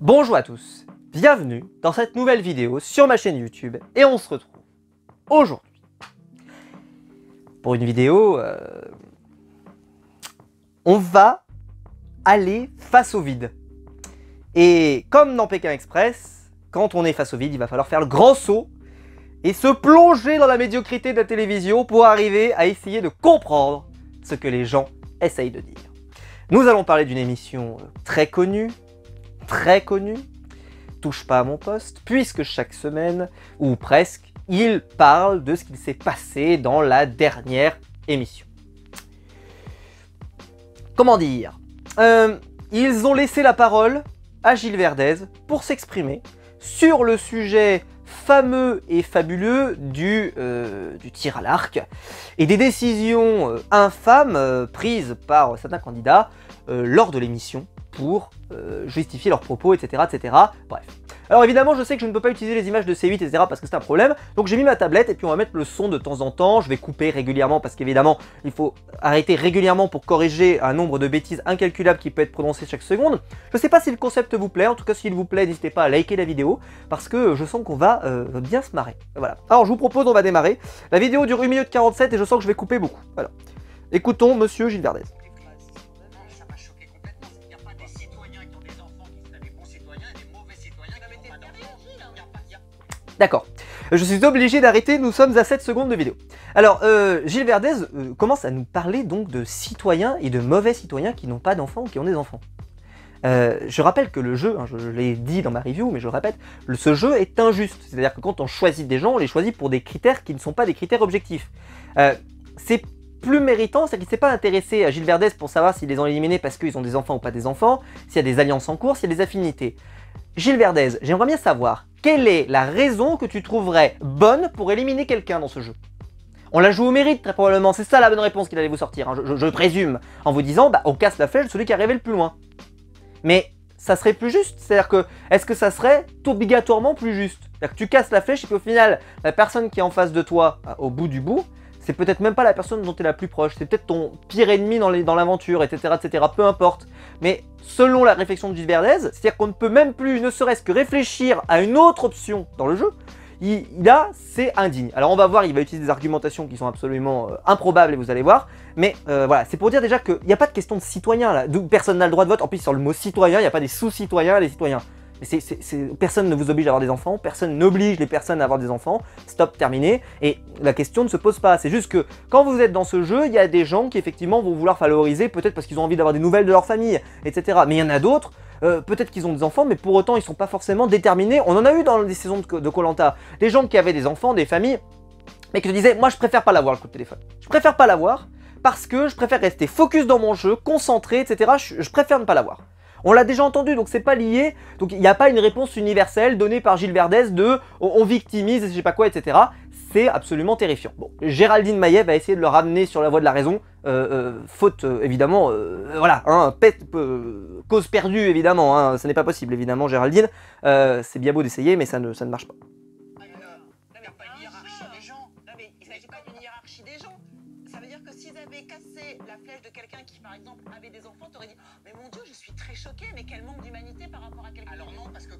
Bonjour à tous, bienvenue dans cette nouvelle vidéo sur ma chaîne YouTube et on se retrouve aujourd'hui pour une vidéo on va aller face au vide. Et comme dans Pékin Express, quand on est face au vide, il va falloir faire le grand saut et se plonger dans la médiocrité de la télévision pour arriver à essayer de comprendre ce que les gens essayent de dire. Nous allons parler d'une émission très connue, Touche pas à mon poste, puisque chaque semaine, ou presque, il parle de ce qu'il s'est passé dans la dernière émission. Comment dire, ils ont laissé la parole à Gilles Verdez pour s'exprimer sur le sujet fameux et fabuleux du tir à l'arc et des décisions infâmes prises par certains candidats lors de l'émission pour justifier leurs propos, etc., etc. Bref. Alors évidemment, je sais que je ne peux pas utiliser les images de C8, etc. parce que c'est un problème. Donc j'ai mis ma tablette et puis on va mettre le son de temps en temps. Je vais couper régulièrement parce qu'évidemment, il faut arrêter régulièrement pour corriger un nombre de bêtises incalculable qui peut être prononcé chaque seconde. Je ne sais pas si le concept vous plaît. En tout cas, s'il vous plaît, n'hésitez pas à liker la vidéo parce que je sens qu'on va bien se marrer. Voilà. Alors je vous propose, on va démarrer. La vidéo dure 1 minute 47 et je sens que je vais couper beaucoup. Voilà. Écoutons Monsieur Gilles Verdez. D'accord, je suis obligé d'arrêter, nous sommes à 7 secondes de vidéo. Alors, Gilles Verdez commence à nous parler donc de citoyens et de mauvais citoyens qui n'ont pas d'enfants ou qui ont des enfants. Je rappelle que le jeu, hein, je l'ai dit dans ma review, mais je le répète, ce jeu est injuste. C'est-à-dire que quand on choisit des gens, on les choisit pour des critères qui ne sont pas des critères objectifs. C'est plus méritant, c'est qu'il ne s'est pas intéressé à Gilles Verdez pour savoir s'ils les ont éliminés parce qu'ils ont des enfants ou pas des enfants, s'il y a des alliances en cours, s'il y a des affinités. Gilles Verdez, j'aimerais bien savoir, quelle est la raison que tu trouverais bonne pour éliminer quelqu'un dans ce jeu? On la joue au mérite très probablement, c'est ça la bonne réponse qu'il allait vous sortir, hein, je présume, en vous disant, bah on casse la flèche de celui qui est arrivé le plus loin. Mais ça serait plus juste, c'est-à-dire que, est-ce que ça serait obligatoirement plus juste? C'est-à-dire que tu casses la flèche et puis au final, la personne qui est en face de toi, au bout du bout, c'est peut-être même pas la personne dont tu es la plus proche, c'est peut-être ton pire ennemi dans l'aventure, etc., etc., peu importe. Mais selon la réflexion de Gilles Verdez, c'est-à-dire qu'on ne peut même plus, ne serait-ce que réfléchir à une autre option dans le jeu, c'est indigne. Alors on va voir, il va utiliser des argumentations qui sont absolument improbables et vous allez voir, mais voilà, c'est pour dire déjà qu'il n'y a pas de question de citoyen là, d'où personne n'a le droit de vote, en plus sur le mot citoyen, il n'y a pas des sous-citoyens, les citoyens. Personne ne vous oblige à avoir des enfants, personne n'oblige les personnes à avoir des enfants, stop, terminé, et la question ne se pose pas, c'est juste que quand vous êtes dans ce jeu, il y a des gens qui effectivement vont vouloir valoriser, peut-être parce qu'ils ont envie d'avoir des nouvelles de leur famille, etc. Mais il y en a d'autres, peut-être qu'ils ont des enfants, mais pour autant ils sont pas forcément déterminés, on en a eu dans les saisons de Koh-Lanta, des gens qui avaient des enfants, des familles, mais qui te disaient, moi je préfère pas l'avoir le coup de téléphone, je préfère pas l'avoir, parce que je préfère rester focus dans mon jeu, concentré, etc. Je préfère ne pas l'avoir. On l'a déjà entendu, donc c'est pas lié, donc il n'y a pas une réponse universelle donnée par Gilles Verdez de on victimise, je sais pas quoi, etc. C'est absolument terrifiant. Bon, Géraldine Maillet va essayer de le ramener sur la voie de la raison, faute évidemment, voilà, hein, cause perdue évidemment, hein, ce n'est pas possible évidemment Géraldine, c'est bien beau d'essayer mais ça ne marche pas. La flèche de quelqu'un qui par exemple avait des enfants, t'aurais dit oh, mais mon Dieu, je suis très choquée, mais quel manque d'humanité par rapport à quelqu'un. Alors non, parce que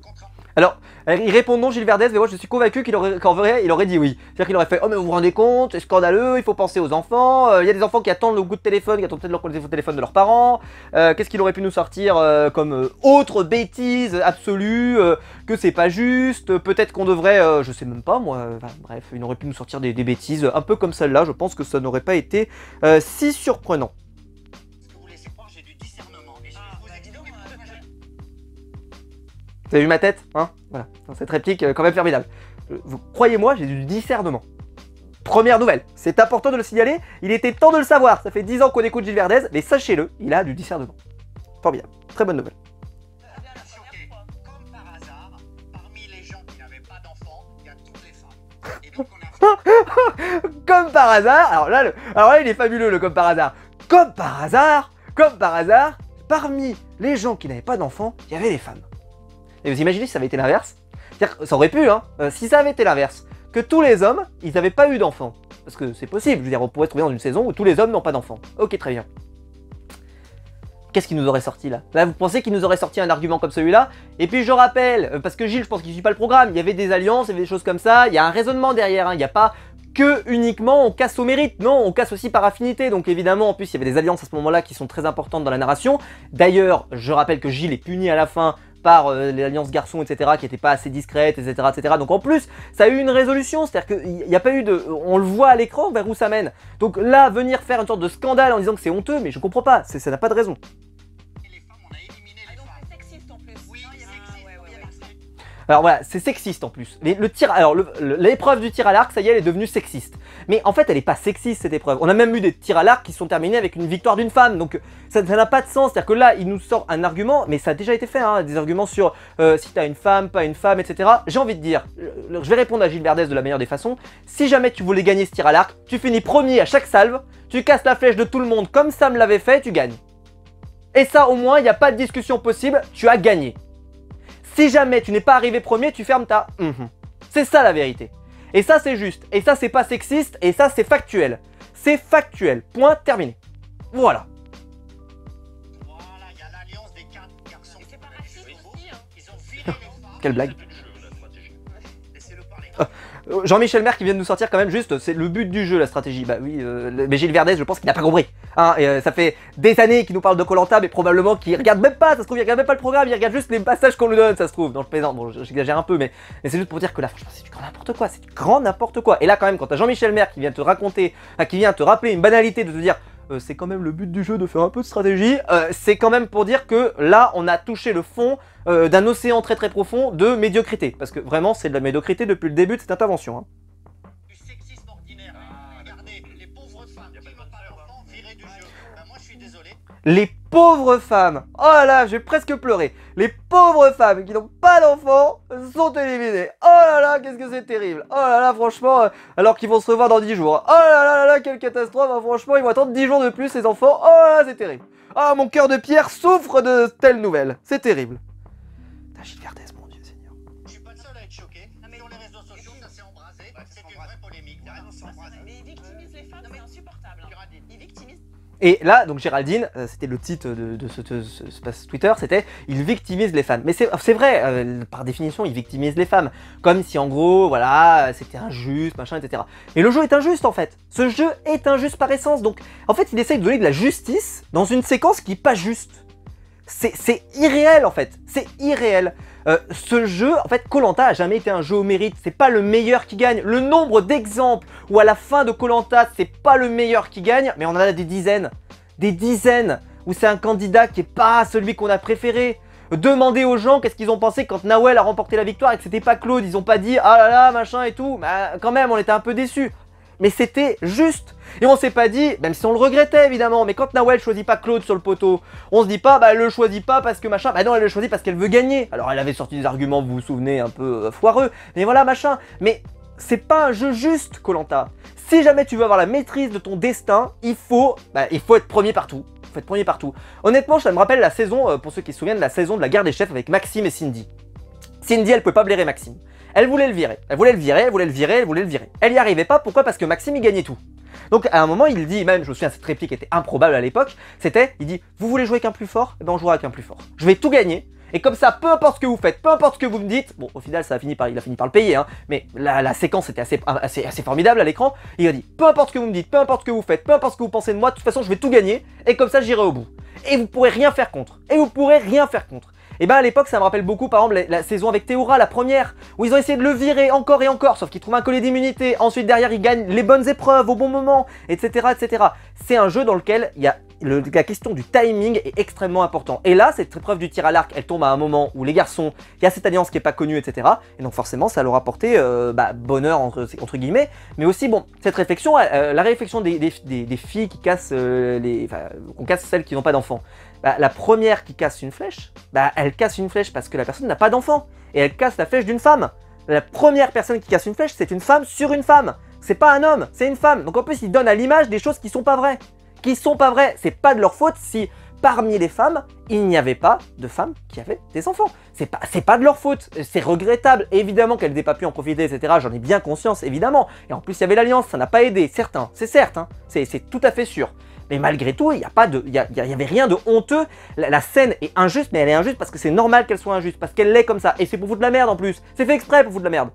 Alors, il répond non Gilles Verdez, mais moi je suis convaincu qu'en vrai il aurait dit oui. C'est-à-dire qu'il aurait fait oh mais vous vous rendez compte, c'est scandaleux, il faut penser aux enfants, il y a des enfants qui attendent le coup de téléphone, qui attendent peut-être le téléphone de leurs parents, qu'est-ce qu'il aurait pu nous sortir comme autre bêtise absolue, que c'est pas juste, peut-être qu'on devrait, je sais même pas moi, bref, il aurait pu nous sortir des bêtises un peu comme celle-là, je pense que ça n'aurait pas été si surprenant. Vous avez vu ma tête, hein? Voilà, dans cette réplique quand même formidable. Croyez-moi, j'ai du discernement. Première nouvelle, c'est important de le signaler, il était temps de le savoir. Ça fait 10 ans qu'on écoute Gilles Verdez, mais sachez-le, il a du discernement. Formidable, très bonne nouvelle. Comme par hasard, parmi les gens qui n'avaient pas d'enfants, il y a toutes les femmes. Et donc on a... Comme par hasard, alors là il est fabuleux le comme par hasard. Comme par hasard, parmi les gens qui n'avaient pas d'enfants, il y avait les femmes. Et vous imaginez si ça avait été l'inverse? C'est-à-dire que ça aurait pu, hein, si ça avait été l'inverse, que tous les hommes, ils n'avaient pas eu d'enfants. Parce que c'est possible, je veux dire, on pourrait se trouver dans une saison où tous les hommes n'ont pas d'enfants. Ok, très bien. Qu'est-ce qu'il nous aurait sorti là? Là, vous pensez qu'il nous aurait sorti un argument comme celui-là? Et puis je rappelle, parce que Gilles, je pense qu'il suit pas le programme, il y avait des alliances, il y avait des choses comme ça, il y a un raisonnement derrière, hein. Il n'y a pas que uniquement on casse au mérite, non, on casse aussi par affinité. Donc évidemment, en plus, il y avait des alliances à ce moment-là qui sont très importantes dans la narration. D'ailleurs, je rappelle que Gilles est puni à la fin par les alliances garçons, etc., qui n'étaient pas assez discrètes, etc., etc. Donc en plus, ça a eu une résolution, c'est-à-dire qu'il n'y a pas eu de... On le voit à l'écran vers où ça mène. Donc là, venir faire une sorte de scandale en disant que c'est honteux, mais je comprends pas, ça n'a pas de raison. Alors voilà, c'est sexiste en plus. L'épreuve du tir à l'arc, ça y est, elle est devenue sexiste. Mais en fait, elle n'est pas sexiste cette épreuve. On a même eu des tirs à l'arc qui sont terminés avec une victoire d'une femme. Donc ça n'a pas de sens. C'est-à-dire que là, il nous sort un argument, mais ça a déjà été fait, hein, des arguments sur si t'as une femme, pas une femme, etc. J'ai envie de dire, je vais répondre à Gilles Verdez de la meilleure des façons. Si jamais tu voulais gagner ce tir à l'arc, tu finis premier à chaque salve, tu casses la flèche de tout le monde comme Sam l'avait fait, tu gagnes. Et ça, au moins, il n'y a pas de discussion possible, tu as gagné. Si jamais tu n'es pas arrivé premier, tu fermes ta C'est ça la vérité. Et ça c'est juste. Et ça c'est pas sexiste. Et ça c'est factuel. C'est factuel. Point terminé. Voilà. Voilà, il y a l'alliance des 4 garçons. C'est pas raciste aussi, hein. Ils ont viré les femmes. Quelle blague. Laissez-le parler. Jean-Michel Maire qui vient de nous sortir quand même juste, c'est le but du jeu la stratégie. Bah oui, mais Gilles Verdez, je pense qu'il n'a pas compris. Hein, et, ça fait des années qu'il nous parle de Koh-Lanta, mais probablement qu'il regarde même pas, ça se trouve, il regarde même pas le programme, il regarde juste les passages qu'on lui donne, ça se trouve. Non, je plaisante, bon, j'exagère un peu, mais c'est juste pour dire que là, franchement, c'est du grand n'importe quoi, c'est du grand n'importe quoi. Et là, quand même, quand t'as Jean-Michel Maire qui vient te raconter, qui vient te rappeler une banalité de te dire. C'est quand même le but du jeu de faire un peu de stratégie, c'est quand même pour dire que là on a touché le fond d'un océan très très profond de médiocrité, parce que vraiment c'est de la médiocrité depuis le début de cette intervention. Hein. Du sexisme ordinaire, regardez, les pauvres femmes qui n'ont pas d'enfants virées du jeu. Ben moi je suis désolé. Les pauvres femmes, oh là là, j'ai presque pleuré. Les pauvres femmes qui n'ont pas d'enfants sont éliminées. Oh là là, qu'est-ce que c'est terrible. Oh là là, franchement, alors qu'ils vont se revoir dans 10 jours. Oh là là, quelle catastrophe, hein, franchement, ils vont attendre 10 jours de plus, ces enfants. Oh là là, c'est terrible. Ah, mon cœur de pierre souffre de telles nouvelles. C'est terrible. Gilles Verdez, mon Dieu Seigneur. Je suis pas le seul à être choqué. Sur les réseaux sociaux, ça s'est embrasé. C'est une vraie polémique. Mais il victimise les femmes, c'est insupportable. Il victimise. Et là, donc Géraldine, c'était le titre de ce pass Twitter, c'était « Il victimise les femmes ». Mais c'est vrai, par définition, il victimise les femmes. Comme si en gros, voilà, c'était injuste, machin, etc. Mais le jeu est injuste en fait. Ce jeu est injuste par essence. Donc en fait, il essaye de donner de la justice dans une séquence qui n'est pas juste. C'est irréel en fait, c'est irréel. Ce jeu, en fait, Koh-Lanta a jamais été un jeu au mérite, c'est pas le meilleur qui gagne. Le nombre d'exemples où à la fin de Koh-Lanta, c'est pas le meilleur qui gagne, mais on en a des dizaines, où c'est un candidat qui est pas celui qu'on a préféré. Demandez aux gens qu'est-ce qu'ils ont pensé quand Nawel a remporté la victoire et que c'était pas Claude, ils ont pas dit ah là là machin et tout, bah quand même on était un peu déçus. Mais c'était juste. Et on s'est pas dit, même si on le regrettait évidemment, mais quand Nawel choisit pas Claude sur le poteau, on se dit pas, bah elle le choisit pas parce que machin, bah non elle le choisit parce qu'elle veut gagner. Alors elle avait sorti des arguments, vous vous souvenez, un peu foireux, mais voilà machin. Mais c'est pas un jeu juste, Koh-Lanta. Si jamais tu veux avoir la maîtrise de ton destin, il faut être premier partout. Il faut être premier partout. Honnêtement, ça me rappelle la saison, pour ceux qui se souviennent, la saison de la guerre des chefs avec Maxime et Cindy. Cindy, elle pouvait pas blairer Maxime. Elle voulait le virer, elle voulait le virer, elle voulait le virer, elle voulait le virer. Elle y arrivait pas, pourquoi? Parce que Maxime il gagnait tout. Donc à un moment il dit, même je me souviens cette réplique était improbable à l'époque, c'était, il dit, vous voulez jouer avec un plus fort? Eh ben on jouera avec un plus fort. Je vais tout gagner, et comme ça, peu importe ce que vous faites, peu importe ce que vous me dites, bon au final ça a fini par, il a fini par le payer, hein, mais la séquence était assez formidable à l'écran, il a dit, peu importe ce que vous me dites, peu importe ce que vous faites, peu importe ce que vous pensez de moi, de toute façon je vais tout gagner, et comme ça j'irai au bout. Et vous pourrez rien faire contre, Et ben à l'époque ça me rappelle beaucoup par exemple la saison avec Théora, la première, où ils ont essayé de le virer encore et encore, sauf qu'ils trouvent un collier d'immunité, ensuite derrière ils gagnent les bonnes épreuves au bon moment, etc. etc. C'est un jeu dans lequel il y a la question du timing est extrêmement important. Et là, cette épreuve du tir à l'arc, elle tombe à un moment où les garçons, il y a cette alliance qui n'est pas connue, etc. Et donc forcément ça leur a apporté bonheur entre guillemets, mais aussi bon, cette réflexion, la réflexion des filles qui cassent qu'on casse celles qui n'ont pas d'enfants. La première qui casse une flèche, elle casse une flèche parce que la personne n'a pas d'enfant. Et elle casse la flèche d'une femme. La première personne qui casse une flèche, c'est une femme sur une femme. C'est pas un homme, c'est une femme. Donc en plus, ils donnent à l'image des choses qui sont pas vraies. C'est pas de leur faute si parmi les femmes, il n'y avait pas de femmes qui avaient des enfants. C'est pas de leur faute. C'est regrettable. Évidemment qu'elles n'aient pas pu en profiter, etc. J'en ai bien conscience, évidemment. Et en plus, il y avait l'alliance, ça n'a pas aidé. C'est certain, hein. C'est tout à fait sûr. Mais malgré tout, il y avait rien de honteux. La scène est injuste, mais elle est injuste parce que c'est normal qu'elle soit injuste, parce qu'elle l'est comme ça. Et c'est pour foutre de la merde en plus. C'est fait exprès pour foutre de la merde.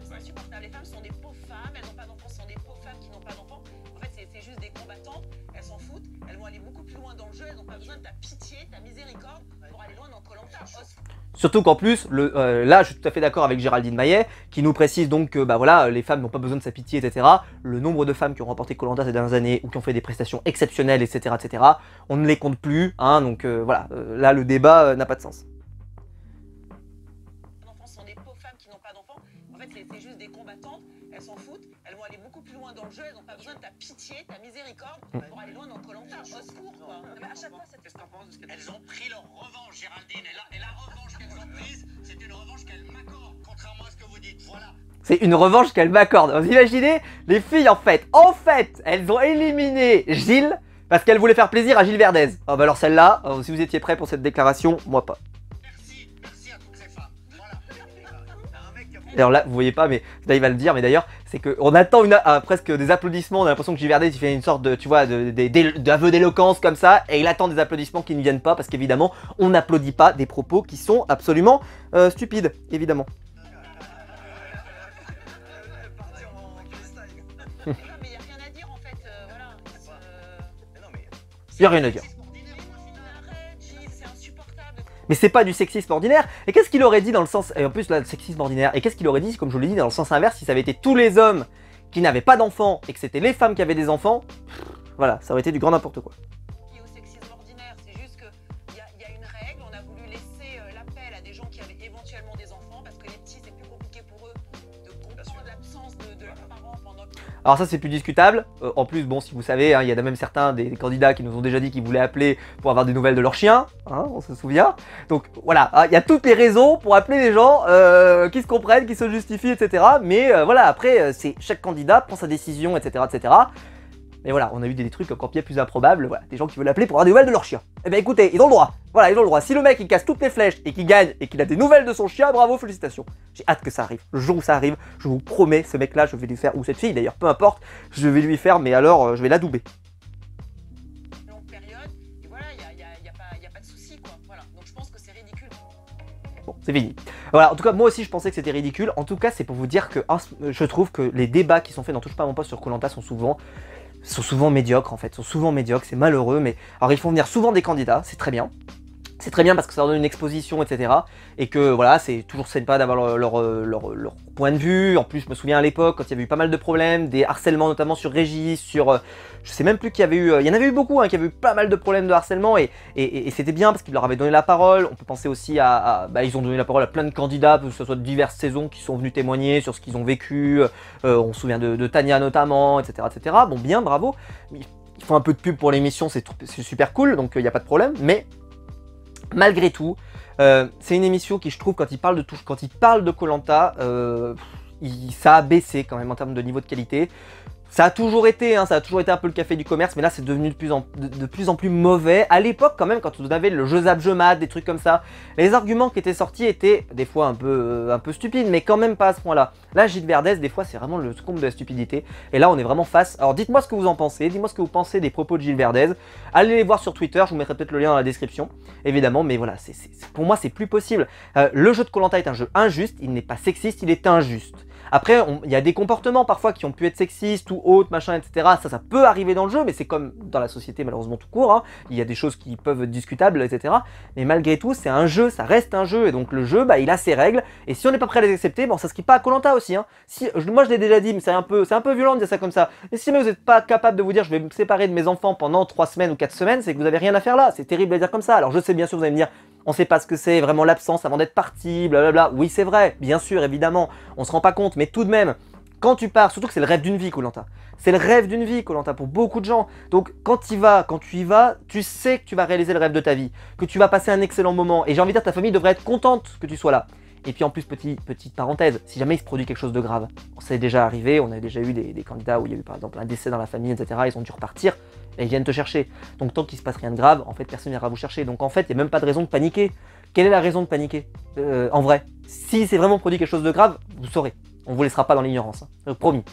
C'est insupportable. Les femmes sont des pauvres femmes, elles n'ont pas d'enfants, ce sont des pauvres femmes qui n'ont pas d'enfants. En fait, c'est juste des combattantes, elles s'en foutent, elles vont aller beaucoup plus loin dans le jeu, elles n'ont pas besoin de ta pitié, ta miséricorde pour aller loin dans Koh-Lanta. Surtout qu'en plus, là je suis tout à fait d'accord avec Géraldine Maillet, qui nous précise donc que bah voilà, les femmes n'ont pas besoin de sa pitié, etc. Le nombre de femmes qui ont remporté Koh-Lanta ces dernières années, ou qui ont fait des prestations exceptionnelles, etc. etc. on ne les compte plus, hein, donc voilà, là le débat n'a pas de sens. Les enfants sont des pauvres femmes qui n'ont pas d'enfants. En fait, c'est juste des combattantes, elles s'en foutent, elles vont aller beaucoup plus loin dans le jeu, elles n'ont pas besoin de ta pitié, ta miséricorde pour aller loin dans Koh-Lanta. Au secours, quoi. Mais à chaque fois, Qu'est-ce que t'en penses? Elles ont pris leur revanche, Géraldine. Et la revanche qu'elles ont prise, c'est une revanche qu'elles m'accordent, contrairement à ce que vous dites. Voilà. C'est une revanche qu'elle m'accorde. Vous imaginez? Les filles, en fait, elles ont éliminé Gilles parce qu'elles voulaient faire plaisir à Gilles Verdez. Oh, bah alors celle-là, si vous étiez prêts pour cette déclaration, moi pas. Merci à toutes ces femmes. Voilà. Un mec qui a... Alors là, vous voyez pas, mais là il va le dire, mais d'ailleurs, c'est qu'on attend presque des applaudissements, on a l'impression que Gilles Verdez il fait une sorte de, tu vois, d'aveu d'éloquence comme ça, et il attend des applaudissements qui ne viennent pas, parce qu'évidemment, on n'applaudit pas des propos qui sont absolument stupides, évidemment. non, mais il n'y a rien à dire en fait. Voilà. Il n'y a rien à dire. Arrête, Gilles, c'est insupportable. Mais c'est pas du sexisme ordinaire. Et qu'est-ce qu'il aurait dit dans le sens... Et en plus, là, le sexisme ordinaire. Et qu'est-ce qu'il aurait dit, comme je vous l'ai dit, dans le sens inverse, si ça avait été tous les hommes qui n'avaient pas d'enfants et que c'était les femmes qui avaient des enfants? Voilà, ça aurait été du grand n'importe quoi. Au sexisme ordinaire, c'est juste qu'il y a une règle, on a voulu laisser l'appel à des gens qui avaient éventuellement des enfants, parce que les petits, c'est plus compliqué pour eux de comprendre l'absence de leurs parents pendant... Alors ça c'est plus discutable, en plus bon si vous savez, hein, il y a même certains des candidats qui nous ont déjà dit qu'ils voulaient appeler pour avoir des nouvelles de leur chien, hein, on se souvient. Donc voilà, il y a toutes les raisons pour appeler les gens qui se comprennent, qui se justifient, etc. Mais voilà, après c'est chaque candidat prend sa décision, etc. etc. Mais voilà, on a eu des trucs encore bien plus improbables, voilà, des gens qui veulent appeler pour avoir des nouvelles de leur chien. Eh ben écoutez, ils ont le droit, voilà, ils ont le droit. Si le mec il casse toutes les flèches et qu'il gagne et qu'il a des nouvelles de son chien, bravo, félicitations. J'ai hâte que ça arrive. Le jour où ça arrive, je vous promets, ce mec là, je vais lui faire, ou cette fille d'ailleurs, peu importe, je vais lui faire, mais alors je vais l'adouber. longue période, et voilà, il n'y a pas de souci, quoi. Voilà. Donc je pense que c'est ridicule. Bon, c'est fini. Voilà, en tout cas, moi aussi je pensais que c'était ridicule. En tout cas, c'est pour vous dire que je trouve que les débats qui sont faits dans Touche pas à mon poste sur Koh-Lanta sont souvent médiocres en fait, c'est malheureux, mais alors ils font venir souvent des candidats, c'est très bien. C'est très bien parce que ça leur donne une exposition, etc. Et que voilà, c'est toujours sympa d'avoir leur point de vue. En plus, je me souviens à l'époque, quand il y avait eu pas mal de problèmes, des harcèlements notamment sur Régis, sur... je sais même plus qu'il y avait eu... il y en avait eu beaucoup, hein, qu'il y avait eu pas mal de problèmes de harcèlement. Et c'était bien parce qu'ils leur avaient donné la parole. On peut penser aussi bah, ils ont donné la parole à plein de candidats, que ce soit de diverses saisons, qui sont venus témoigner sur ce qu'ils ont vécu. On se souvient de Tania notamment, etc., etc. Bon, bien, bravo. Ils font un peu de pub pour l'émission, c'est super cool, donc il n'y a pas de problème. Mais... malgré tout, c'est une émission qui, je trouve, quand il parle de Koh-Lanta, ça a baissé quand même en termes de niveau de qualité. Ça a toujours été un peu le café du commerce, mais là c'est devenu de plus en plus mauvais. À l'époque quand même, quand vous avez le jeu zap, jeu mat, des trucs comme ça, les arguments qui étaient sortis étaient des fois un peu stupides, mais quand même pas à ce point-là. Là, Gilles Verdez, des fois c'est vraiment le comble de la stupidité. Et là on est vraiment face... Alors dites-moi ce que vous en pensez, dites-moi ce que vous pensez des propos de Gilles Verdez. Allez les voir sur Twitter, je vous mettrai peut-être le lien dans la description, évidemment, mais voilà, pour moi c'est plus possible. Le jeu de Koh-Lanta est un jeu injuste, il n'est pas sexiste, il est injuste. Après, il y a des comportements parfois qui ont pu être sexistes ou autres, machin, etc. Ça peut arriver dans le jeu, mais c'est comme dans la société malheureusement tout court. Hein. Il y a des choses qui peuvent être discutables, etc. Mais malgré tout, c'est un jeu, ça reste un jeu. Et donc le jeu, bah, il a ses règles. Et si on n'est pas prêt à les accepter, bon, ça se quitte pas à Koh-Lanta aussi. Hein. Moi, je l'ai déjà dit, mais c'est un peu violent de dire ça comme ça. Mais si jamais vous n'êtes pas capable de vous dire, je vais me séparer de mes enfants pendant 3 semaines ou 4 semaines, c'est que vous n'avez rien à faire là. C'est terrible à dire comme ça. Alors je sais, bien sûr, vous allez me dire, on sait pas ce que c'est, vraiment l'absence avant d'être parti, blablabla. Oui, c'est vrai, bien sûr, évidemment. On se rend pas compte, mais tout de même... Quand tu pars, surtout que c'est le rêve d'une vie, Koh-Lanta. C'est le rêve d'une vie, Koh-Lanta, pour beaucoup de gens. Donc, quand tu y vas, tu sais que tu vas réaliser le rêve de ta vie, que tu vas passer un excellent moment. Et j'ai envie de dire, ta famille devrait être contente que tu sois là. Et puis en plus, petite parenthèse, si jamais il se produit quelque chose de grave, c'est déjà arrivé, on a déjà eu des candidats où il y a eu par exemple un décès dans la famille, etc. Ils ont dû repartir et ils viennent te chercher. Donc tant qu'il se passe rien de grave, en fait, personne n'ira vous chercher. Donc en fait, il n'y a même pas de raison de paniquer. Quelle est la raison de paniquer en vrai? Si c'est vraiment produit quelque chose de grave, vous saurez. On vous laissera pas dans l'ignorance, hein. Promis.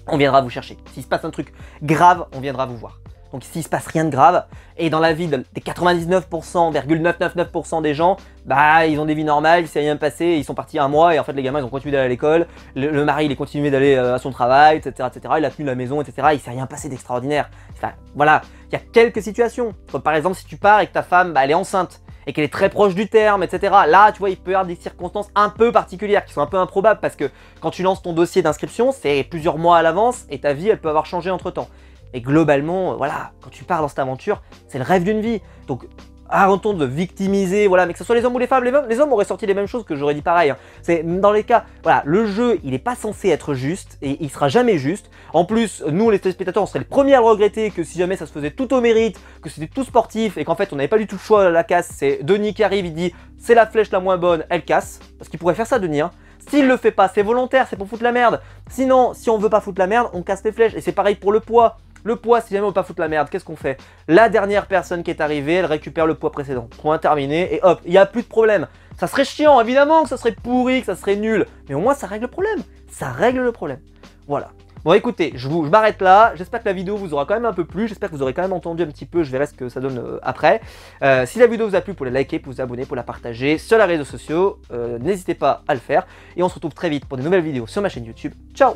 on viendra vous chercher. S'il se passe un truc grave, on viendra vous voir. Donc s'il se passe rien de grave, et dans la vie des 99,999% des gens, bah ils ont des vies normales, il s'est rien passé, ils sont partis un mois et en fait les gamins ils ont continué d'aller à l'école, le mari il est continué d'aller à son travail, etc., etc. Il a tenu la maison, etc. Il s'est rien passé d'extraordinaire. Enfin, voilà, il y a quelques situations. Comme par exemple si tu pars et que ta femme bah, elle est enceinte et qu'elle est très proche du terme, etc. Là, tu vois, il peut y avoir des circonstances un peu particulières qui sont un peu improbables parce que quand tu lances ton dossier d'inscription, c'est plusieurs mois à l'avance et ta vie elle peut avoir changé entre temps. Et globalement, voilà, quand tu pars dans cette aventure, c'est le rêve d'une vie. Donc, arrêtons de victimiser, voilà, mais que ce soit les hommes ou les femmes, les hommes auraient sorti les mêmes choses que j'aurais dit pareil. Hein. C'est dans les cas, voilà, le jeu, il n'est pas censé être juste et il sera jamais juste. En plus, nous, les téléspectateurs, on serait les premiers à le regretter que si jamais ça se faisait tout au mérite, que c'était tout sportif et qu'en fait, on n'avait pas du tout le choix à la casse. C'est Denis qui arrive, il dit, c'est la flèche la moins bonne, elle casse. Parce qu'il pourrait faire ça, Denis, hein. S'il le fait pas, c'est volontaire, c'est pour foutre la merde. Sinon, si on veut pas foutre la merde, on casse les flèches. Et c'est pareil pour le poids. Le poids, si jamais on veut pas foutre la merde, qu'est-ce qu'on fait? La dernière personne qui est arrivée, elle récupère le poids précédent. Point terminé, et hop, il n'y a plus de problème. Ça serait chiant, évidemment que ça serait pourri, que ça serait nul. Mais au moins, ça règle le problème. Ça règle le problème. Voilà. Bon, écoutez, je m'arrête là. J'espère que la vidéo vous aura quand même un peu plu. J'espère que vous aurez quand même entendu un petit peu. Je verrai ce que ça donne après. Si la vidéo vous a plu, vous pouvez la liker, pour vous abonner, pour la partager sur les réseaux sociaux. N'hésitez pas à le faire. Et on se retrouve très vite pour de nouvelles vidéos sur ma chaîne YouTube. Ciao!